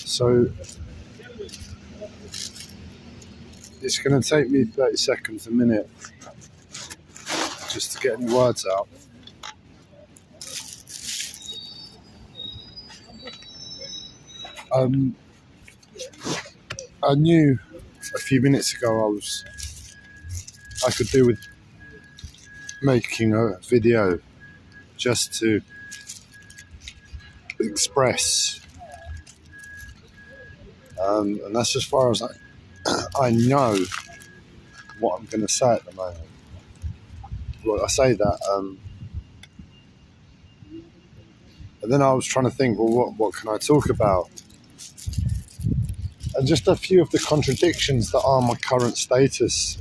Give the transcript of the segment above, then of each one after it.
So it's going to take me 30 seconds, a minute, just to get any words out. I knew a few minutes ago I could do with making a video just to express, and that's as far as I know what I'm going to say at the moment. Well, I say that, and then I was trying to think, well, what can I talk about? And just a few of the contradictions that are my current status,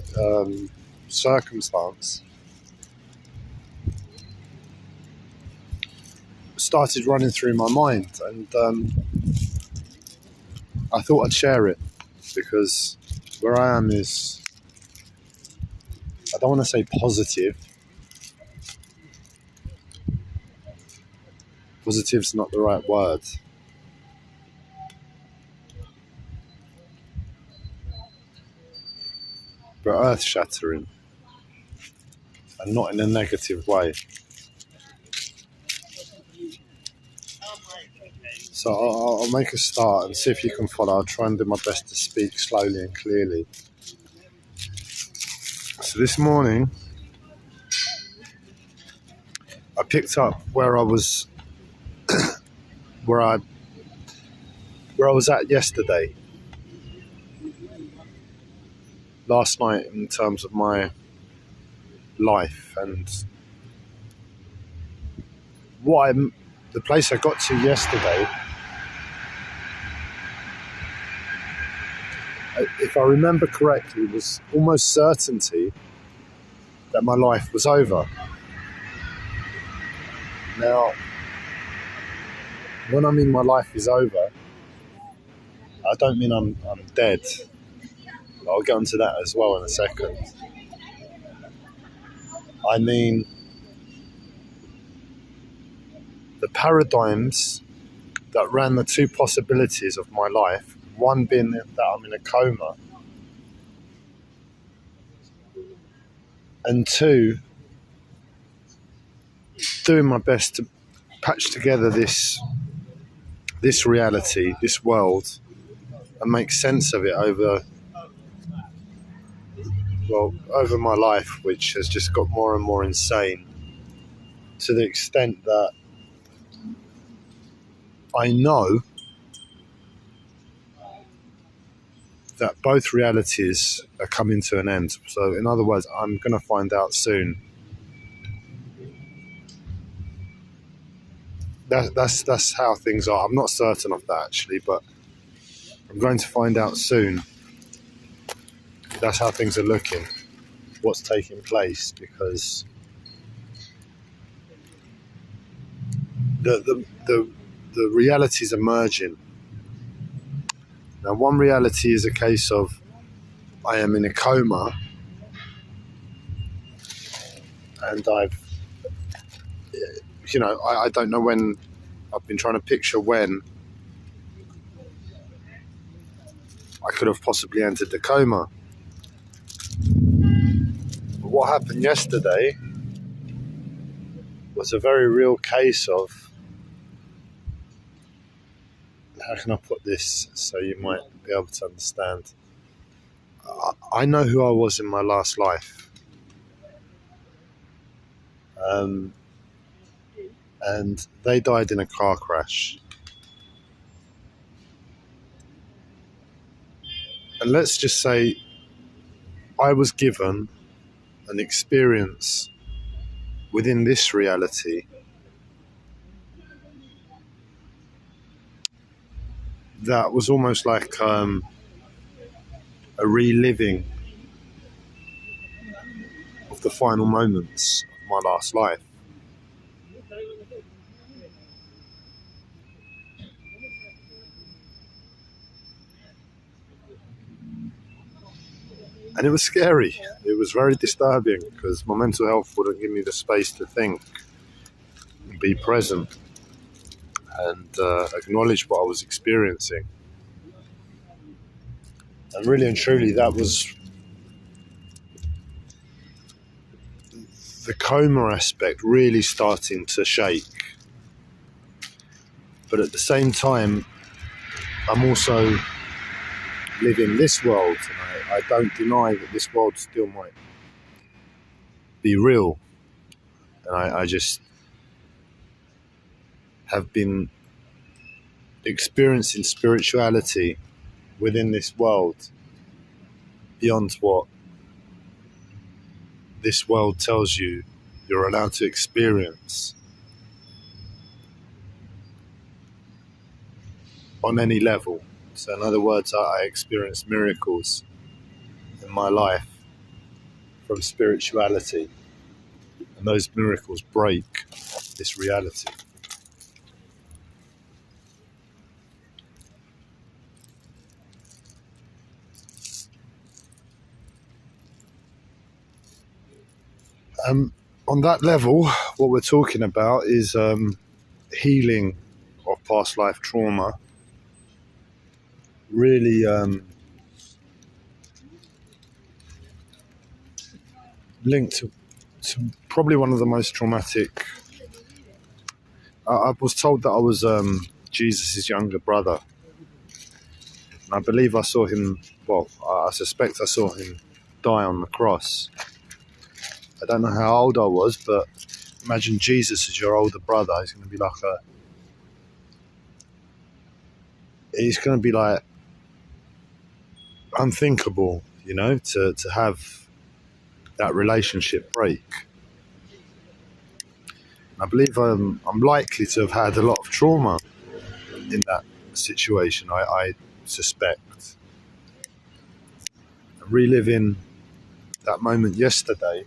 circumstance, started running through my mind, and I thought I'd share it, because where I am is, I don't want to say positive. Positive's not the right word. But earth-shattering, and not in a negative way. So I'll make a start and see if you can follow. I'll try and do my best to speak slowly and clearly. So this morning, I picked up where I was, where I was at yesterday, last night, in terms of my life, and the place I got to yesterday. If I remember correctly, was almost certainty that my life was over. Now, when I mean my life is over, I don't mean I'm dead. I'll get onto that as well in a second. I mean the paradigms that ran the two possibilities of my life, one being that I'm in a coma, and two, doing my best to patch together this reality, this world, and make sense of it over my life, which has just got more and more insane, to the extent that I know that both realities are coming to an end. So in other words, I'm going to find out soon. That's how things are. I'm not certain of that, actually, but I'm going to find out soon. That's how things are looking, what's taking place, because the realities are merging. Now, one reality is a case of I am in a coma, and I don't know when. I've been trying to picture when I could have possibly entered the coma. But what happened yesterday was a very real case of, how can I put this so you might be able to understand? I know who I was in my last life. And they died in a car crash. And let's just say I was given an experience within this reality that was almost like a reliving of the final moments of my last life. And it was scary. It was very disturbing, because my mental health wouldn't give me the space to think and be present. and acknowledge what I was experiencing. And really and truly, that was the coma aspect really starting to shake. But at the same time, I'm also living this world, and I don't deny that this world still might be real. And I just have been experiencing spirituality within this world beyond what this world tells you you're allowed to experience on any level. So in other words, I experience miracles in my life from spirituality, and those miracles break this reality. On that level, what we're talking about is healing of past life trauma, really linked to probably one of the most traumatic. I was told that I was Jesus' younger brother. And I believe I saw him, well, I suspect I saw him die on the cross. I don't know how old I was, but imagine Jesus as your older brother. He's going to be like unthinkable, to have that relationship break. I believe I'm likely to have had a lot of trauma in that situation, I suspect. Reliving that moment yesterday,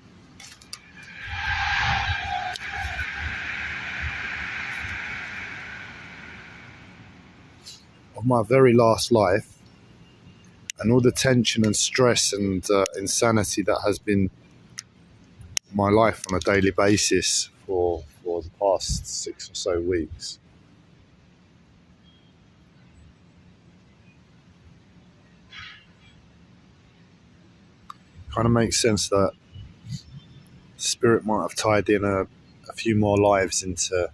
of my very last life, and all the tension and stress and insanity that has been my life on a daily basis for the past 6 or so weeks. Kind of makes sense that Spirit might have tied in a few more lives into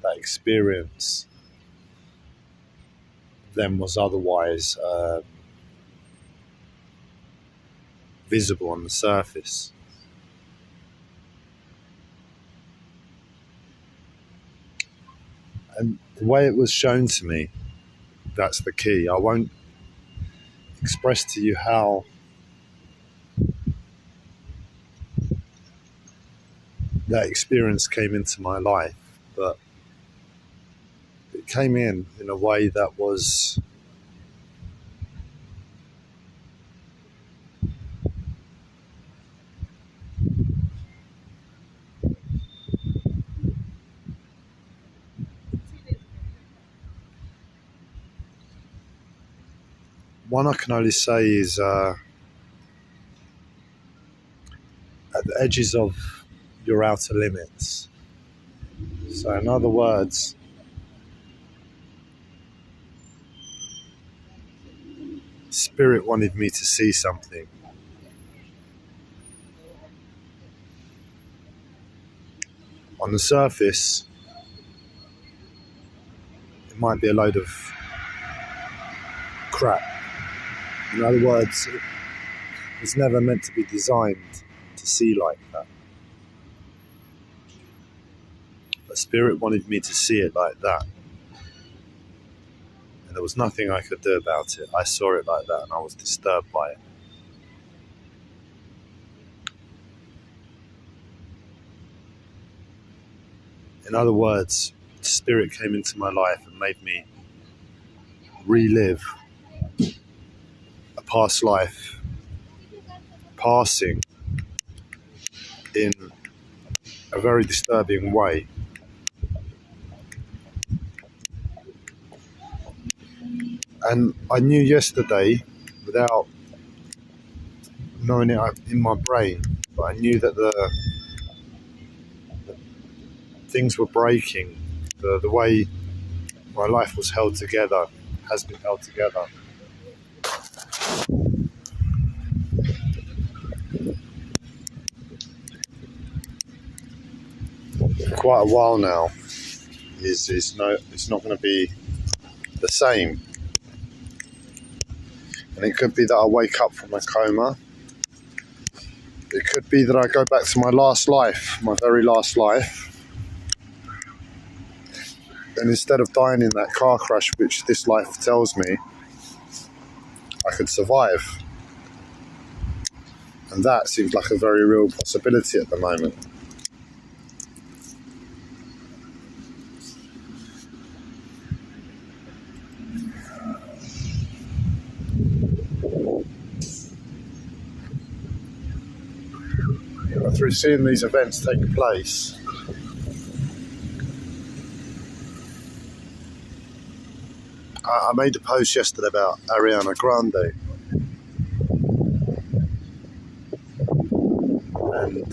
that experience than was otherwise visible on the surface. And the way it was shown to me, that's the key. I won't express to you how that experience came into my life, but it came in a way that was one I can only say is at the edges of your outer limits. So in other words, Spirit wanted me to see something. On the surface, it might be a load of crap. In other words, it was never meant to be designed to see like that. But Spirit wanted me to see it like that. And there was nothing I could do about it. I saw it like that and I was disturbed by it. In other words, Spirit came into my life and made me relive a past life passing in a very disturbing way. And I knew yesterday, without knowing it in my brain, but I knew that the things were breaking. The way my life was held together, has been held together. For quite a while now. It's not going to be the same. And it could be that I wake up from a coma. It could be that I go back to my last life, my very last life. And instead of dying in that car crash, which this life tells me I could survive. And that seems like a very real possibility at the moment. But through seeing these events take place, I made a post yesterday about Ariana Grande. And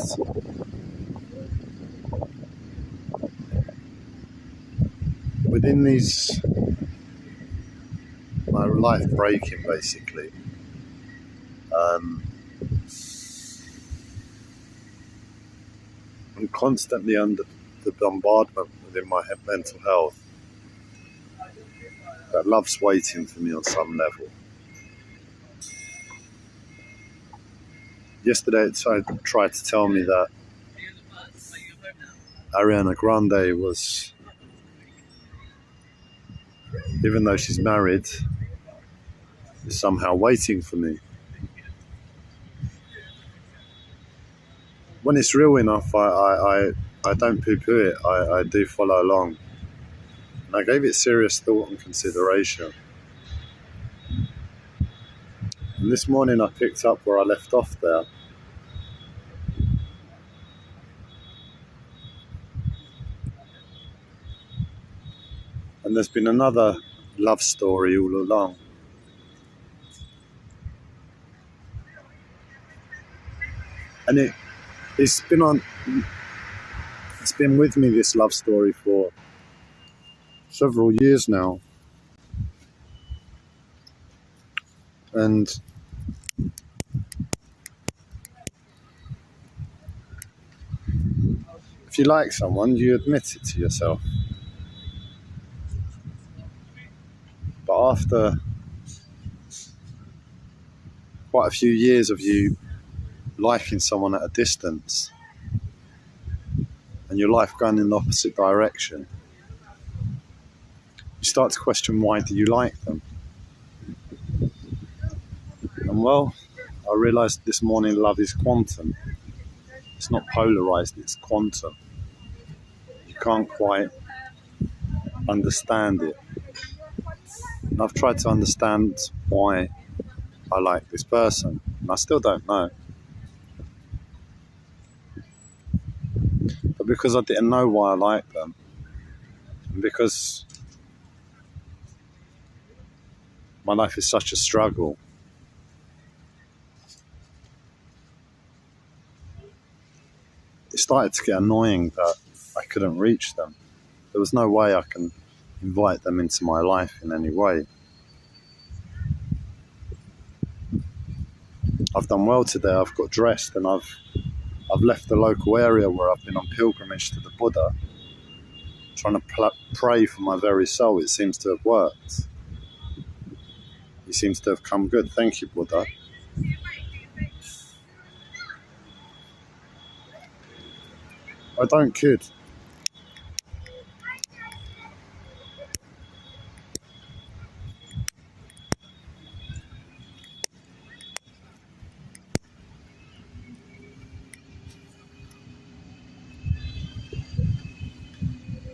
within these, my life breaking basically, I'm constantly under the bombardment within my mental health that love's waiting for me on some level. Yesterday it tried to tell me that Ariana Grande was, even though she's married, is somehow waiting for me. When it's real enough, I don't poo-poo it. I do follow along. And I gave it serious thought and consideration. And this morning I picked up where I left off there. And there's been another love story all along. And it's been with me, this love story, for several years now. And if you like someone, you admit it to yourself. But after quite a few years of you liking someone at a distance, and your life going in the opposite direction, you start to question, why do you like them? And well, I realised this morning love is quantum. It's not polarised, it's quantum. You can't quite understand it. And I've tried to understand why I like this person, and I still don't know. But because I didn't know why I liked them, and because my life is such a struggle, it started to get annoying that I couldn't reach them. There was no way I can invite them into my life in any way. I've done well today. I've got dressed and I've left the local area where I've been on pilgrimage to the Buddha, trying to pray for my very soul. It seems to have worked. He seems to have come good. Thank you, Buddha. I don't kid.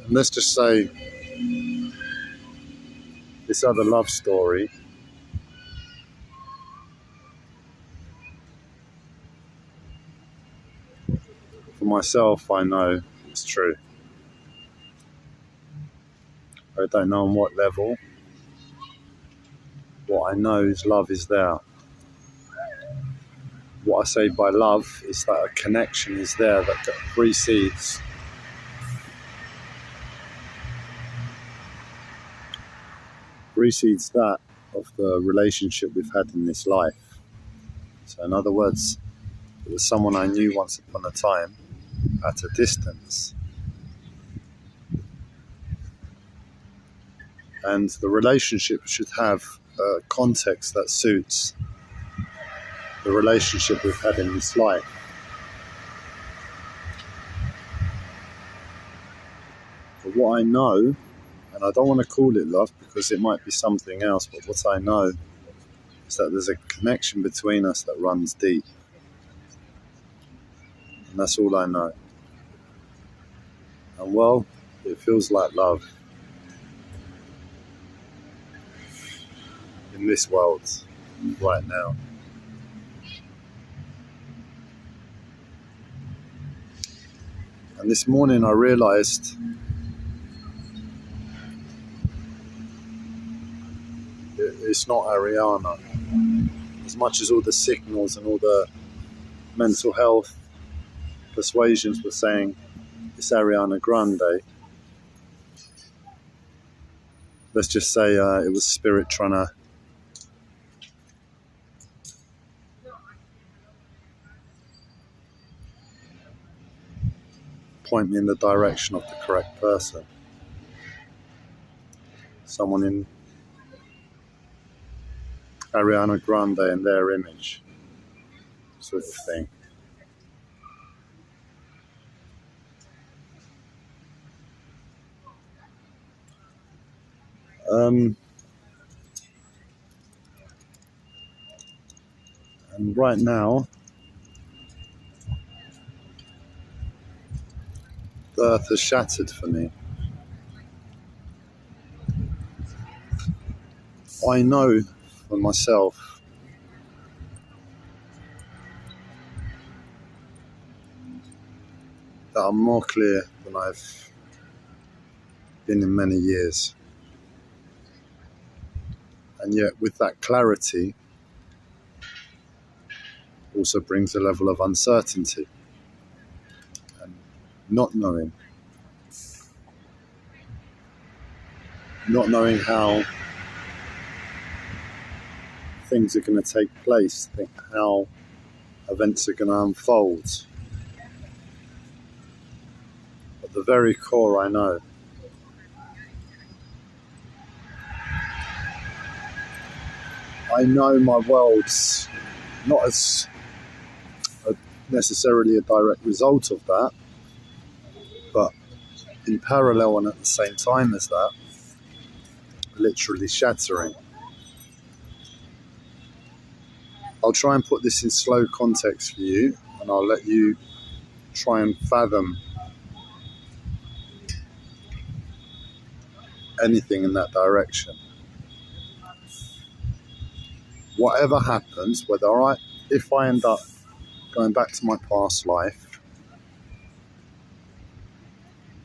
And let's just say this other love story for myself, I know it's true. I don't know on what level. What I know is love is there. What I say by love is that a connection is there that precedes precedes that of the relationship we've had in this life. So in other words, it was someone I knew once upon a time at a distance. And the relationship should have a context that suits the relationship we've had in this life. But what I know, and I don't want to call it love because it might be something else, but what I know is that there's a connection between us that runs deep. And that's all I know. And well, it feels like love in this world right now. And this morning I realized it's not Ariana. As much as all the signals and all the mental health persuasions were saying it's Ariana Grande, let's just say it was spirit trying to point me in the direction of the correct person. Someone in Ariana Grande and their image, sort of thing. And right now, the earth has shattered for me. I know for myself that I'm more clear than I've been in many years. And yet with that clarity also brings a level of uncertainty and not knowing how things are going to take place, how events are going to unfold. At the very core, I know my world's not as necessarily a direct result of that, but in parallel and at the same time as that, literally shattering. I'll try and put this in slow context for you, and I'll let you try and fathom anything in that direction. Whatever happens, if I end up going back to my past life,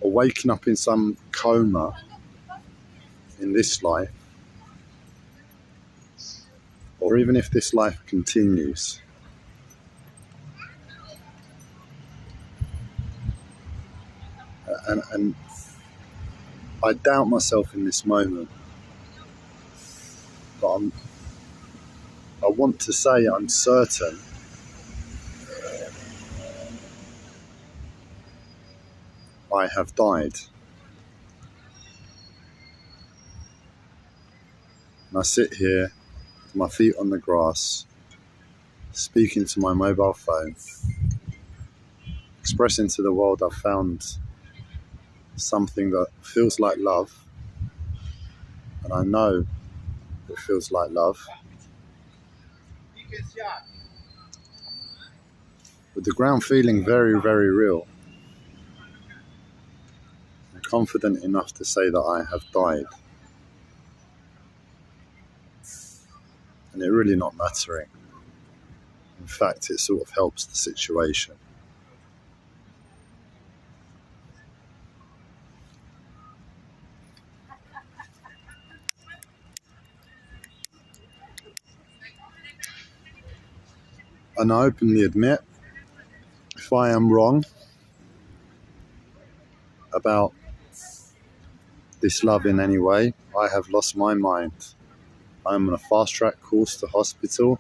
or waking up in some coma in this life, or even if this life continues, and I doubt myself in this moment, but I want to say I'm certain I have died. And I sit here with my feet on the grass, speaking to my mobile phone, expressing to the world I've found something that feels like love, and I know it feels like love, with the ground feeling very, very real. I'm confident enough to say that I have died, and it really not mattering. In fact, it sort of helps the situation. And I openly admit, if I am wrong about this love in any way, I have lost my mind. I'm on a fast track course to hospital,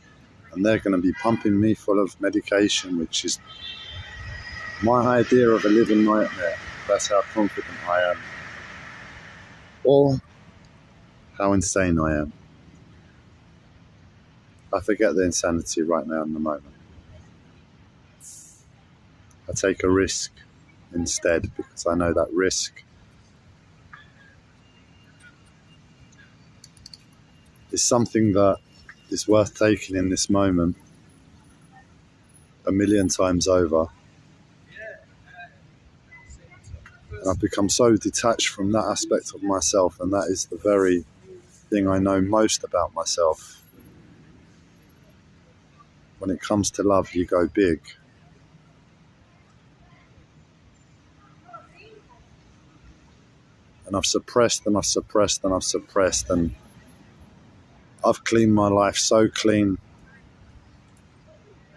and they're going to be pumping me full of medication, which is my idea of a living nightmare. That's how confident I am. Or how insane I am. I forget the insanity right now in the moment. I take a risk instead, because I know that risk is something that is worth taking in this moment 1,000,000 times over. And I've become so detached from that aspect of myself, and that is the very thing I know most about myself. When it comes to love, you go big. And I've suppressed and I've suppressed and I've suppressed, and I've cleaned my life so clean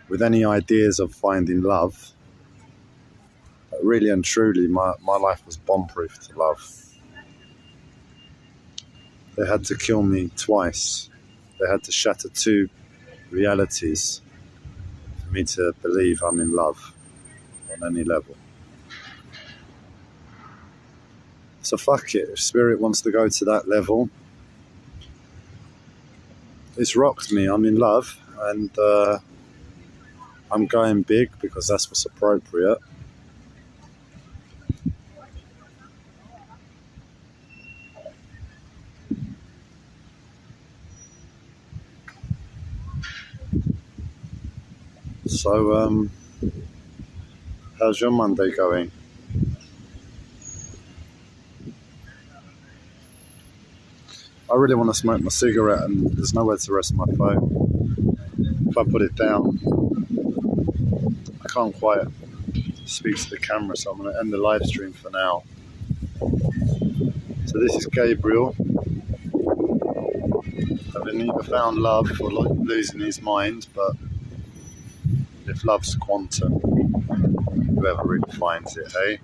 with any ideas of finding love. But really and truly, my life was bomb-proof to love. They had to kill me twice. They had to shatter 2 realities for me to believe I'm in love on any level. So fuck it, if spirit wants to go to that level, it's rocked me. I'm in love, and I'm going big because that's what's appropriate. So, how's your Monday going? I really want to smoke my cigarette, and there's nowhere to rest my phone. If I put it down, I can't quite speak to the camera, so I'm going to end the live stream for now. So this is Gabriel, having either found love or losing his mind, but if love's quantum, whoever really finds it, hey?